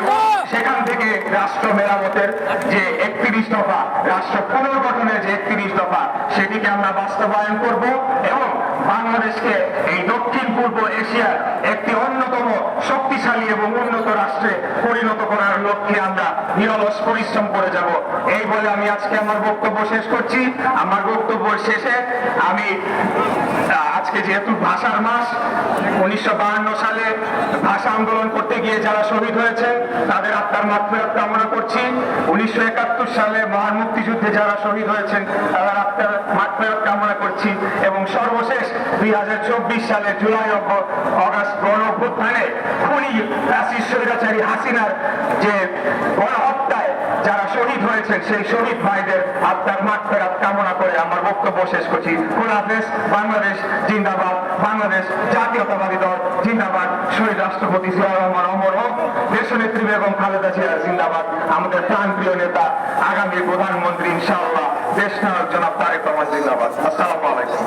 এবং সেখান থেকে রাষ্ট্র মেরামতের যে 31 দফা, রাষ্ট্র পুনর্গঠনের যে 31 দফা, সেটিকে আমরা বাস্তবায়ন করব এবং বাংলাদেশকে এই দক্ষিণ পূর্ব এশিয়ার একটি অন্যতম শক্তিশালী এবং উন্নত রাষ্ট্রে পরিণত করার লক্ষ্যে আমরা নিরলস পরিশ্রম করে যাব। এই বলে আমি আজকে আমার বক্তব্য শেষ করছি। আমার বক্তব্য শেষে আমি আজকে যেহেতু ভাষার মাস, 1952 সালে ভাষা আন্দোলন করতে গিয়ে যারা শহীদ হয়েছে তাদের আত্মার মাগফিরাত কামনা করছি। 1971 সালে মহান মুক্তিযুদ্ধে যারা শহীদ হয়েছেন তাদের আত্মার মাগফিরাত কামনা করছি এবং সর্বশেষ 2024 সালে জুলাই অগাস্ট গণ অভ্যুত্থানে খুনি ফ্যাসিস্ট স্বৈরাচারী হাসিনার যে গণহত্যায় যারা শহীদ হয়েছেন সেই শহীদ ভাইদের আত্মার মাগফিরাত কামনা করে আমার বক্তব্য শেষ করছি। খোদা হাফেজ। বাংলাদেশ জিন্দাবাদ। বাংলাদেশ জাতীয়তাবাদী দল জিন্দাবাদ। শহীদ রাষ্ট্রপতি জিয়া রহমান অমর হোক। দেশনেত্রী বেগম খালেদা জিয়া জিন্দাবাদ। আমাদের প্রাণপ্রিয় নেতা আগামী প্রধানমন্ত্রী ইনশাআল্লাহ দেশ নায়ক জনাব তারেক রহমান জিন্দাবাদ। আসসালামু আলাইকুম।